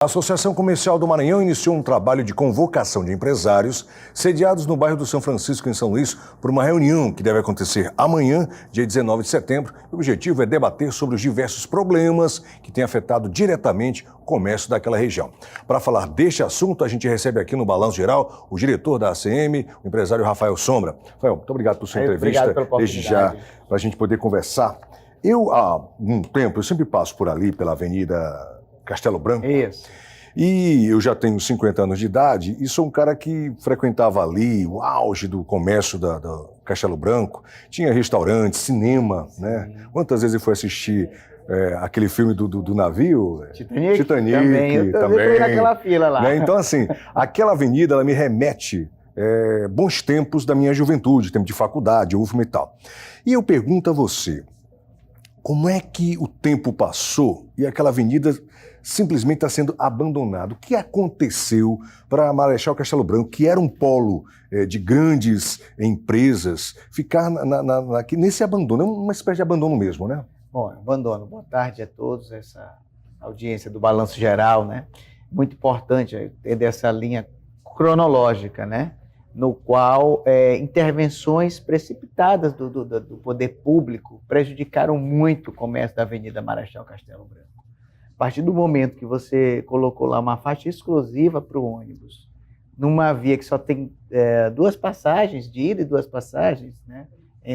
A Associação Comercial do Maranhão iniciou um trabalho de convocação de empresários sediados no bairro do São Francisco, em São Luís, por uma reunião que deve acontecer amanhã, dia 19 de setembro. O objetivo é debater sobre os diversos problemas que têm afetado diretamente o comércio daquela região. Para falar deste assunto, a gente recebe aqui no Balanço Geral o diretor da ACM, o empresário Rafael Sombra. Rafael, muito obrigado por sua entrevista, desde já, para a gente poder conversar. Há um tempo, eu sempre passo por ali, pela Avenida Castelo Branco. Isso. E eu já tenho 50 anos de idade e sou um cara que frequentava ali o auge do comércio da Castelo Branco. Tinha restaurante, cinema, né? Quantas vezes eu fui assistir aquele filme do navio? Titanic? Também. Também naquela fila lá. Né? Então, assim, aquela avenida, ela me remete bons tempos da minha juventude, tempo de faculdade, UFMA e tal. E eu pergunto a você, como é que o tempo passou e aquela avenida simplesmente está sendo abandonado? O que aconteceu para Marechal Castelo Branco, que era um polo de grandes empresas, ficar nesse abandono? É uma espécie de abandono mesmo, né? Bom, abandono. Boa tarde a todos, essa audiência do Balanço Geral, né? Muito importante entender essa linha cronológica, né? No qual intervenções precipitadas do poder público prejudicaram muito o comércio da Avenida Marechal Castelo Branco. A partir do momento que você colocou lá uma faixa exclusiva para o ônibus, numa via que só tem duas passagens de ida e duas passagens, né,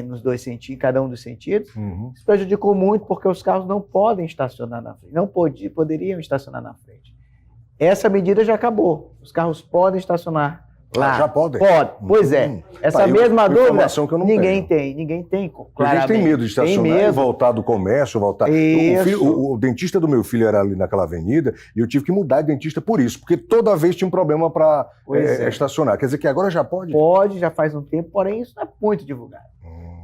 nos dois sentidos, cada um dos sentidos, isso prejudicou muito porque os carros não podem estacionar na frente, não poderiam estacionar na frente. Essa medida já acabou, os carros podem estacionar lá. Já podem? Pode, pois é. Essa mesma dúvida, que eu não ninguém tenho. tem, ninguém tem. Porque a gente tem medo de estacionar e voltar do comércio, voltar. O dentista do meu filho era ali naquela avenida e eu tive que mudar de dentista por isso, porque toda vez tinha um problema para estacionar. Quer dizer que agora já pode? Pode, já faz um tempo, porém isso não é muito divulgado.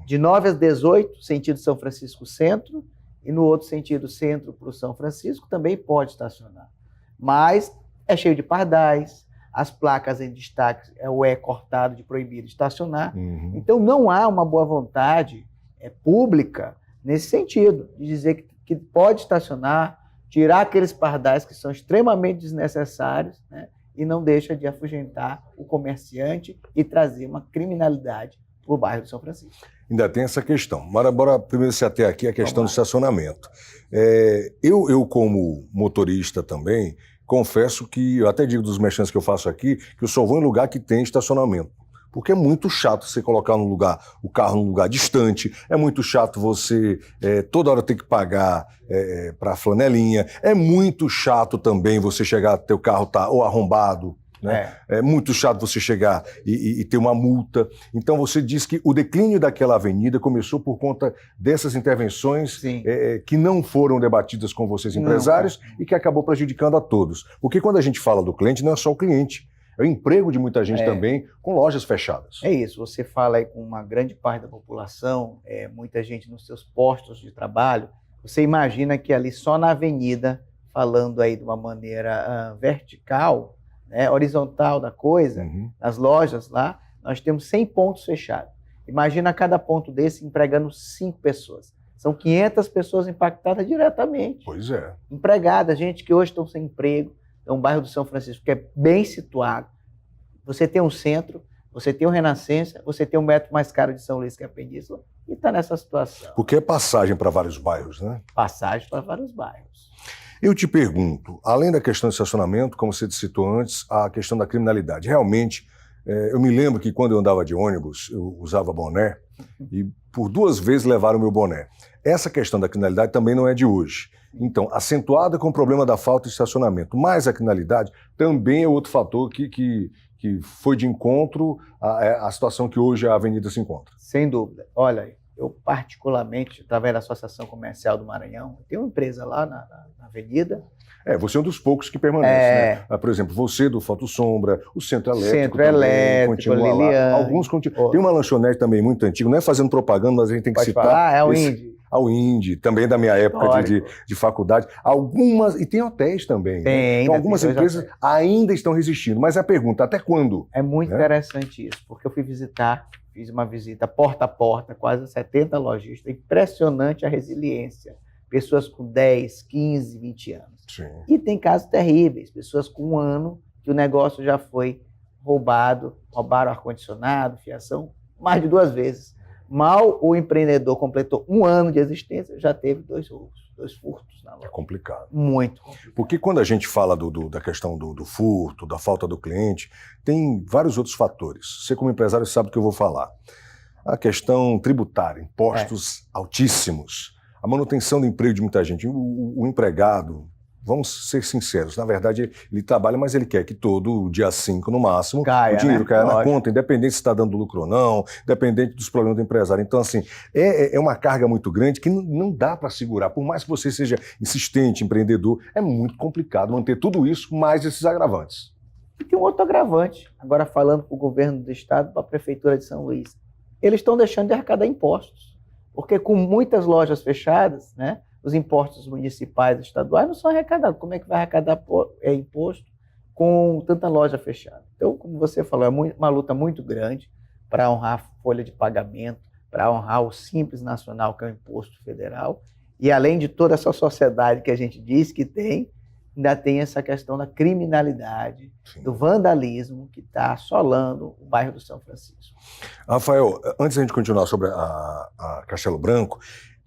De 9 às 18, sentido São Francisco Centro, e no outro sentido centro para o São Francisco também pode estacionar. Mas é cheio de pardais, as placas em destaque é cortado de proibido estacionar. Então não há uma boa vontade pública nesse sentido, de dizer que pode estacionar, tirar aqueles pardais que são extremamente desnecessários, né, e não deixa de afugentar o comerciante e trazer uma criminalidade para o bairro de São Francisco. Ainda tem essa questão. Bora primeiro se ater aqui a questão do estacionamento. Eu, como motorista também, confesso que, eu até digo dos merchantes que eu faço aqui, que eu só vou em lugar que tem estacionamento. Porque é muito chato você colocar o carro num lugar distante, é muito chato você toda hora ter que pagar para flanelinha, é muito chato também você chegar, teu carro tá ou arrombado, né? É muito chato você chegar e ter uma multa. Então você diz que o declínio daquela avenida começou por conta dessas intervenções que não foram debatidas com vocês empresários e que acabou prejudicando a todos. Porque quando a gente fala do cliente, não é só o cliente, é o emprego de muita gente também com lojas fechadas. É isso, você fala aí com uma grande parte da população, muita gente nos seus postos de trabalho, você imagina que ali só na avenida, falando aí de uma maneira vertical, horizontal da coisa, nas lojas lá, nós temos 100 pontos fechados. Imagina cada ponto desse empregando 5 pessoas. São 500 pessoas impactadas diretamente. Pois é. Empregadas, gente que hoje estão sem emprego. Então, o bairro do São Francisco, que é bem situado. Você tem um centro, você tem o Renascença, você tem o metro mais caro de São Luís, que é a Península, e está nessa situação. Porque é passagem para vários bairros, né? Passagem para vários bairros. Eu te pergunto, além da questão do estacionamento, como você citou antes, a questão da criminalidade. Realmente, eu me lembro que quando eu andava de ônibus, eu usava boné, e por 2 vezes levaram o meu boné. Essa questão da criminalidade também não é de hoje. Então, acentuada com o problema da falta de estacionamento, mas a criminalidade também é outro fator que foi de encontro à situação que hoje a avenida se encontra. Sem dúvida. Olha, eu particularmente, através da Associação Comercial do Maranhão, tenho uma empresa lá na avenida. Você é um dos poucos que permanece, né? Por exemplo, você do Foto Sombra, o Centro Elétrico continua lá. Alguns continuam. Tem uma lanchonete também muito antiga, não é fazendo propaganda, mas a gente tem que citar. Falar, é o Indy. Ao Indy, também da minha época de faculdade. Algumas, e tem hotéis também. Tem, então, algumas empresas ainda estão resistindo. Mas a pergunta, até quando? É muito interessante isso, porque eu fiz uma visita porta a porta, quase 70 lojistas. Impressionante a resiliência. Pessoas com 10, 15, 20 anos. Sim. E tem casos terríveis, pessoas com 1 ano que o negócio já foi roubado, roubaram ar-condicionado, fiação, mais de 2 vezes. Mal o empreendedor completou 1 ano de existência, já teve 2 roubos, 2 furtos na loja. É complicado. Muito complicado. Porque quando a gente fala da questão do furto, da falta do cliente, tem vários outros fatores. Você, como empresário, sabe do que eu vou falar. A questão tributária, impostos altíssimos, a manutenção do emprego de muita gente. O empregado, vamos ser sinceros, na verdade ele trabalha, mas ele quer que todo dia 5 no máximo Caia, o dinheiro né? caia na Lógico. conta, independente se está dando lucro ou não, independente dos problemas do empresário. Então, assim, é uma carga muito grande que não dá para segurar. Por mais que você seja insistente, empreendedor, é muito complicado manter tudo isso, mais esses agravantes. E tem um outro agravante, agora falando para o governo do estado, para a prefeitura de São Luís. Eles estão deixando de arrecadar impostos, porque com muitas lojas fechadas, né, os impostos municipais e estaduais não são arrecadados. Como é que vai arrecadar imposto com tanta loja fechada? Então, como você falou, é uma luta muito grande para honrar a folha de pagamento, para honrar o Simples Nacional, que é o imposto federal. E além de toda essa sociedade que a gente diz que tem, ainda tem essa questão da criminalidade, Sim. do vandalismo que está assolando o bairro do São Francisco. Rafael, antes da gente continuar sobre a Castelo Branco,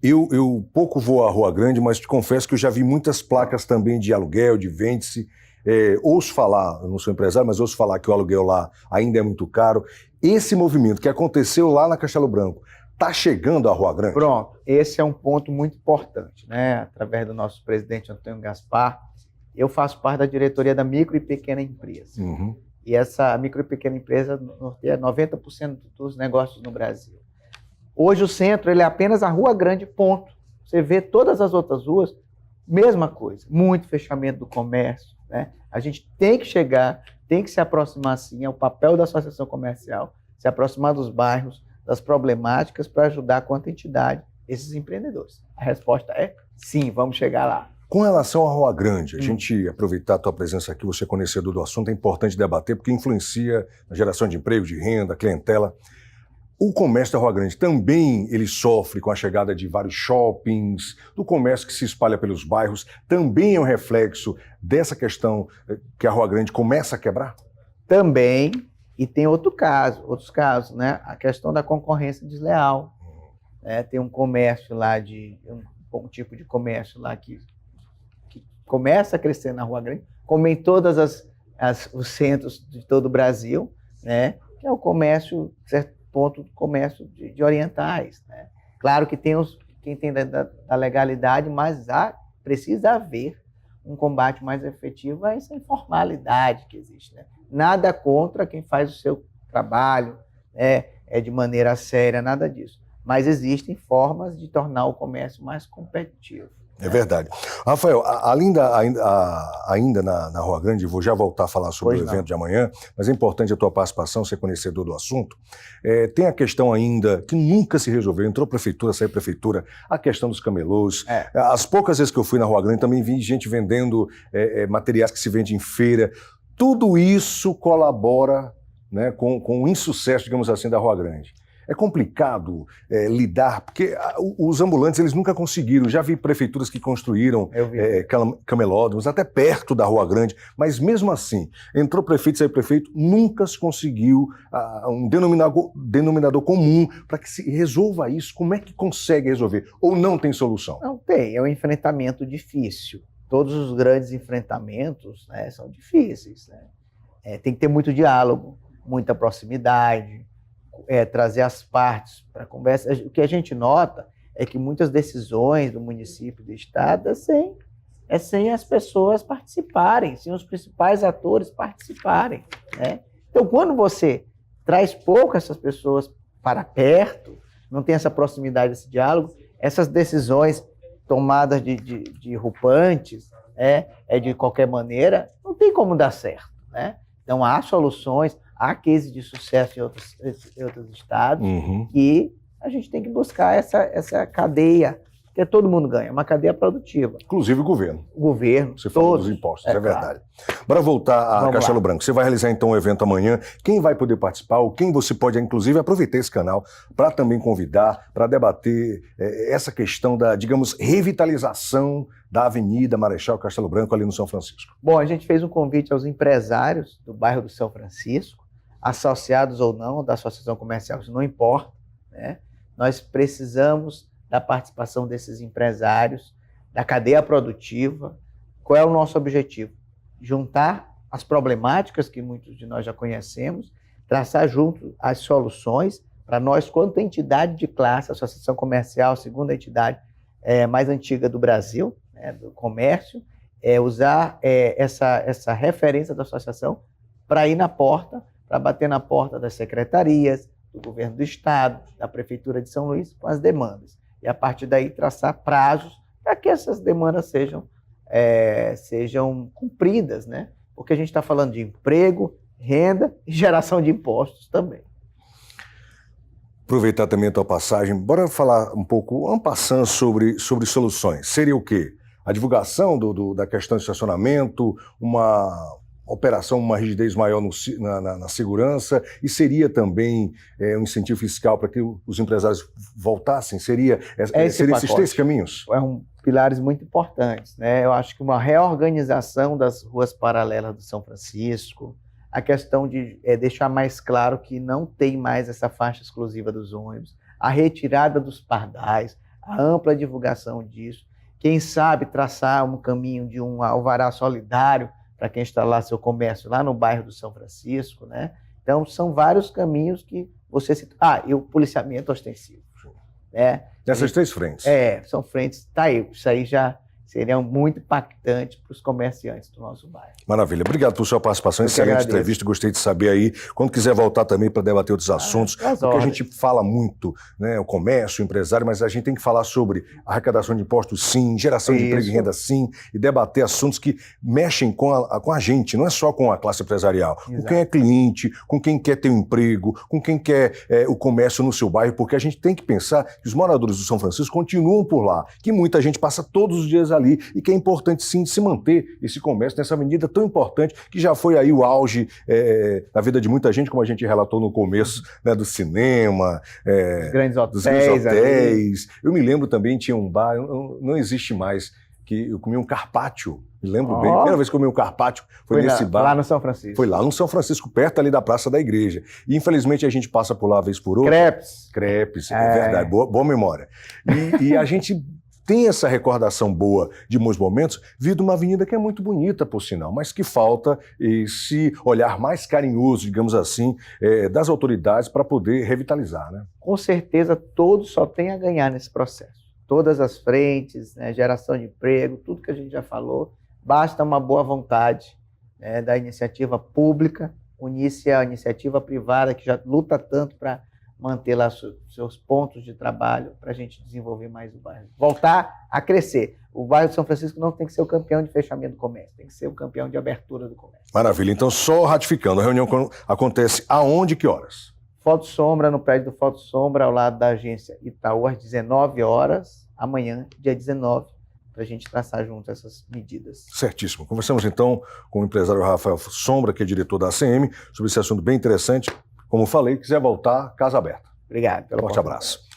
eu pouco vou à Rua Grande, mas te confesso que eu já vi muitas placas também de aluguel, de vende-se. Ouço falar, eu não sou empresário, mas ouço falar que o aluguel lá ainda é muito caro. Esse movimento que aconteceu lá na Castelo Branco está chegando à Rua Grande? Pronto, esse é um ponto muito importante, né? Através do nosso presidente Antônio Gaspar, eu faço parte da diretoria da micro e pequena empresa. Uhum. E essa micro e pequena empresa norteia 90% dos negócios no Brasil. Hoje o centro ele é apenas a Rua Grande, ponto. Você vê todas as outras ruas, mesma coisa. Muito fechamento do comércio, né? A gente tem que chegar, tem que se aproximar sim, é o papel da associação comercial, se aproximar dos bairros, das problemáticas para ajudar quanto entidade esses empreendedores. A resposta é sim, vamos chegar lá. Com relação à Rua Grande, a gente aproveitar a tua presença aqui, você é conhecedor do assunto, é importante debater porque influencia na geração de emprego, de renda, clientela. O comércio da Rua Grande também ele sofre com a chegada de vários shoppings, do comércio que se espalha pelos bairros, também é um reflexo dessa questão que a Rua Grande começa a quebrar? Também, e tem outros casos, né? A questão da concorrência desleal. Tem um comércio lá, um tipo de comércio lá que começa a crescer na Rua Grande, como em todos os centros de todo o Brasil, né? Que é o comércio, certo ponto, comércio de orientais, né? Claro que tem quem tem da legalidade, mas precisa haver um combate mais efetivo a essa informalidade que existe, né? Nada contra quem faz o seu trabalho, de maneira séria, nada disso. Mas existem formas de tornar o comércio mais competitivo. É verdade. Rafael, ainda na Rua Grande, vou já voltar a falar sobre o evento de amanhã, mas é importante a tua participação, ser conhecedor do assunto. Tem a questão ainda que nunca se resolveu, entrou prefeitura, saiu prefeitura, a questão dos camelôs. As poucas vezes que eu fui na Rua Grande também vi gente vendendo materiais que se vende em feira. Tudo isso colabora, né, com o insucesso, digamos assim, da Rua Grande. É complicado lidar, porque os ambulantes eles nunca conseguiram. Já vi prefeituras que construíram camelódromos até perto da Rua Grande, mas mesmo assim, entrou prefeito, saiu prefeito, nunca se conseguiu um denominador comum para que se resolva isso. Como é que consegue resolver? Ou não tem solução? Não tem, é um enfrentamento difícil. Todos os grandes enfrentamentos, né, são difíceis, né? Tem que ter muito diálogo, muita proximidade, trazer as partes para a conversa. O que a gente nota é que muitas decisões do município, do estado, é sem as pessoas participarem, sem os principais atores participarem, né? Então, quando você traz pouco essas pessoas para perto, não tem essa proximidade, esse diálogo, essas decisões tomadas de rupantes, de qualquer maneira, não tem como dar certo, né? Então, há soluções, há cases de sucesso em outros estados, e a gente tem que buscar essa cadeia, porque todo mundo ganha, uma cadeia produtiva. Inclusive o governo. O governo, você falou dos impostos, é verdade. Para voltar a Castelo Branco, você vai realizar então um evento amanhã. Quem vai poder participar, ou quem você pode, inclusive, aproveitar esse canal para também convidar, para debater essa questão da, digamos, revitalização da Avenida Marechal Castelo Branco, ali no São Francisco? Bom, a gente fez um convite aos empresários do bairro do São Francisco, associados ou não da associação comercial, isso não importa, né? Nós precisamos da participação desses empresários, da cadeia produtiva. Qual é o nosso objetivo? Juntar as problemáticas que muitos de nós já conhecemos, traçar junto as soluções para nós, quanto entidade de classe, associação comercial, segunda entidade mais antiga do Brasil, né, do comércio, usar essa referência da associação para ir na porta, para bater na porta das secretarias, do governo do estado, da prefeitura de São Luís, com as demandas. E a partir daí traçar prazos para que essas demandas sejam cumpridas, né? Porque a gente está falando de emprego, renda e geração de impostos também. Aproveitar também a tua passagem, bora falar um pouco, en passant, sobre soluções. Seria o quê? A divulgação da questão de estacionamento, uma operação, uma rigidez maior na segurança, e seria também um incentivo fiscal para que os empresários voltassem? Seria esses três caminhos? Pilares muito importantes, né? Eu acho que uma reorganização das ruas paralelas do São Francisco, a questão de deixar mais claro que não tem mais essa faixa exclusiva dos ônibus, a retirada dos pardais, a ampla divulgação disso, quem sabe traçar um caminho de um alvará solidário para quem instalar seu comércio lá no bairro do São Francisco, né? Então, são vários caminhos que você cita. E o policiamento ostensivo. Né? Nessas três frentes. São frentes, tá aí, isso aí já seria muito impactante para os comerciantes do nosso bairro. Maravilha. Obrigado por sua participação. Excelente entrevista. Gostei de saber aí. Quando quiser voltar também para debater outros assuntos, porque a gente fala muito, né, o comércio, o empresário, mas a gente tem que falar sobre arrecadação de impostos, sim, geração de emprego e renda, sim, e debater assuntos que mexem com a gente, não é só com a classe empresarial, com quem é cliente, com quem quer ter um emprego, com quem quer o comércio no seu bairro, porque a gente tem que pensar que os moradores do São Francisco continuam por lá, que muita gente passa todos os dias ali, e que é importante sim de se manter esse comércio nessa avenida tão importante, que já foi aí o auge da vida de muita gente, como a gente relatou no começo, né, do cinema, dos grandes hotéis. Eu me lembro também, tinha um bar, não existe mais, que eu comi um carpaccio, me lembro bem, a primeira vez que eu comi um carpaccio foi nesse bar. Lá no São Francisco. Foi lá no São Francisco, perto ali da Praça da Igreja. E infelizmente a gente passa por lá vez por outra. Crepes, é verdade, boa memória. E a gente tem essa recordação boa de bons momentos, vindo uma avenida que é muito bonita, por sinal, mas que falta esse olhar mais carinhoso, digamos assim, das autoridades para poder revitalizar, né? Com certeza, todos só têm a ganhar nesse processo. Todas as frentes, né, geração de emprego, tudo que a gente já falou, basta uma boa vontade, né, da iniciativa pública, unir-se à iniciativa privada, que já luta tanto para manter lá seus pontos de trabalho para a gente desenvolver mais o bairro. Voltar a crescer. O bairro de São Francisco não tem que ser o campeão de fechamento do comércio, tem que ser o campeão de abertura do comércio. Maravilha. Então, só ratificando, a reunião acontece aonde e que horas? Foto Sombra, no prédio do Foto Sombra, ao lado da agência Itaú, às 19 horas, amanhã, dia 19, para a gente traçar junto essas medidas. Certíssimo. Conversamos então com o empresário Rafael Sombra, que é diretor da ACM, sobre esse assunto bem interessante. Como falei, quiser voltar, casa aberta. Obrigado. Forte abraço.